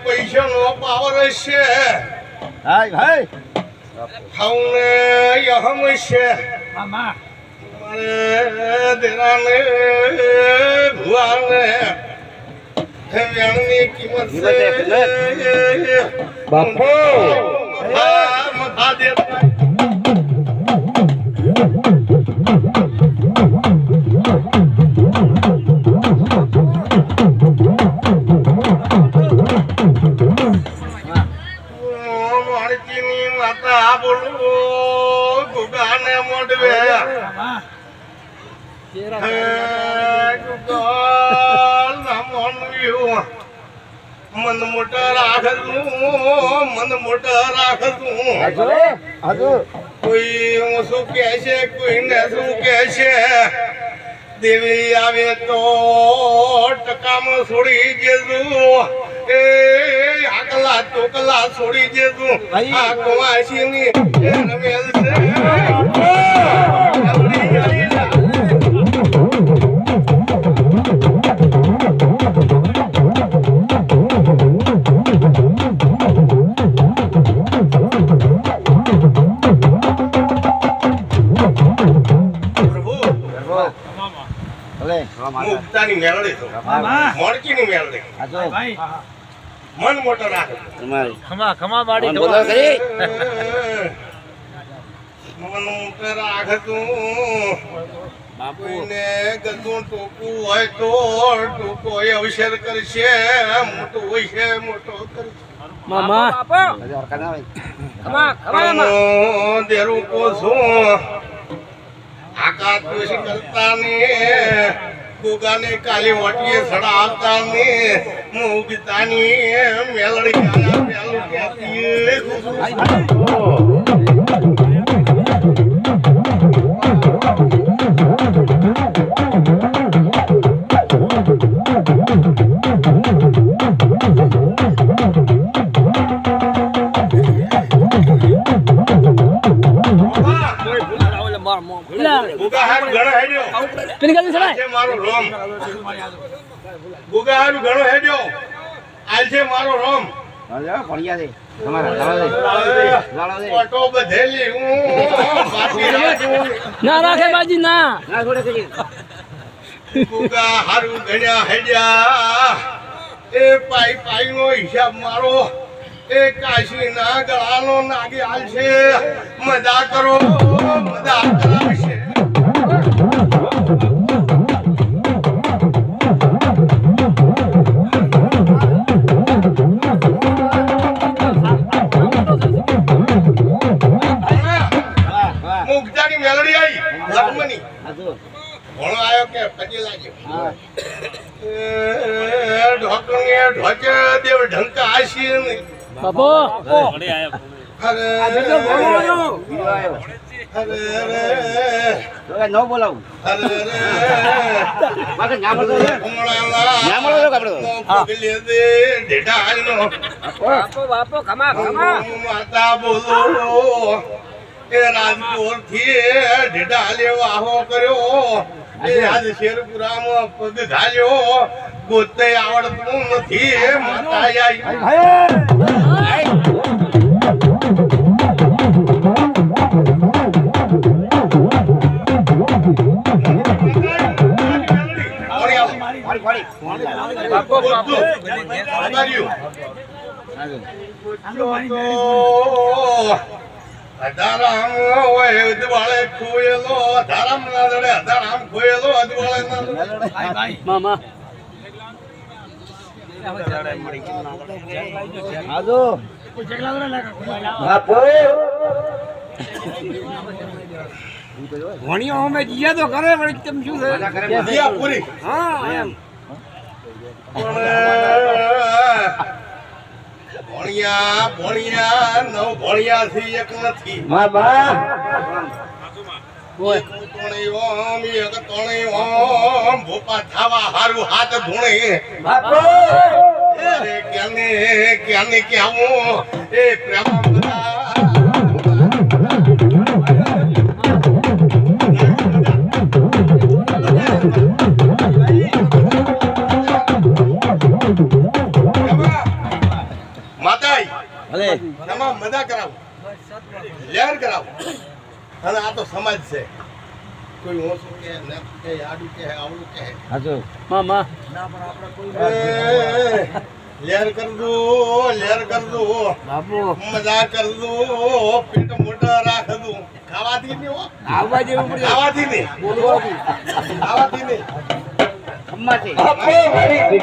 પૈસા નો પાવર છે દેરાને ભુવાને વેણની કિંમત છે બાપો મહાદેવ માણકીની માતા બોલો ગુગાને મોડવે મન મોટા રાખતું કોઈ શું કે છે કોઈને શું કે છે દેવી આવે તો ટકામાં છોડી જેજુ એ આકલા ટોકલા છોડી જેજુ આ કવાસી ની રમેલ છે મુક્તાની મેળડી તો મોડકીની મેળડી મન મોટો રાખે ખમા બાડી બોલો કરી મન મોટો રાખે તું બાપુને ગતું ટોકું હોય તો ટોકો અવસર કરશે મોટો હોય છે મોટો કરશે મામા દેરું કો છું આકા તુસી કરતા ને ગુગાને કાલી વાટીએ સડાવતા ને મુગતાની મેલડી મેલું કેતી ગુગા હાર ઘણો હેડ્યો પેલી ગાડી સડાય છે મારો રોમ ગુગા હાર ઘણો હેડ્યો આલ છે મારો રોમ ભણ્યા છે ઓટો બધેલી હું બાકી રાખું ના રાખે બાજી ના ગુગા હારું ઘણ્યા હેડ્યા એ પાઈ નો હિસાબ મારો એ કાશી ના ગળાનો નાગી હાલ છે મજા કરો મજા કરાવશે મુક્તાની મેલડી આવી લક્ષ્મણી ઘણો આવ્યો કે પછી લાગ્યો ઢોકણીએ ઢોકે દેવ ઢંકા આશી ને બાપો નો બોલાવું માતા બોલો એ રાજપુર થી ઢેઢા લેવા હો કર્યો એ આજ શેરપુરામાં પગ ઘાલ્યો ગોતે આવડતું નથી માતા અધારામ હોય અદવાળે ખોયેલો અધારામ ના લડે અધારામ ખોયેલો અદવાળે ના લડે મામા આજો બાપો ભણ્યો અમે જીયા તો કરે પણ કેમ શું છે જીયા પૂરી હા એમ ભણ્યા ભણ્યા નવ ભણ્યા થી એક નથી મામા એક તોણી ઓમ ભોપા થાવા હારું હાથ ધૂણે બાપો અરે ક્યાંને કેવું એ પ્રેમ બધા ભલે તમામ મજા કરાવો લહેર કરાવો અને આ તો સમાજ છે કોઈ ઓછું કે નાખું કે આડું કે આવડું કે હાચું મામા લહેર કર દો બાપુ મજા કર દો પેટ મોટા રાખ દો ખાવાથી નહીં હો આવવા જેવું પડે ખાવાથી નહીં બોલવાથી ખાવાથી નહીં ખમ્માથી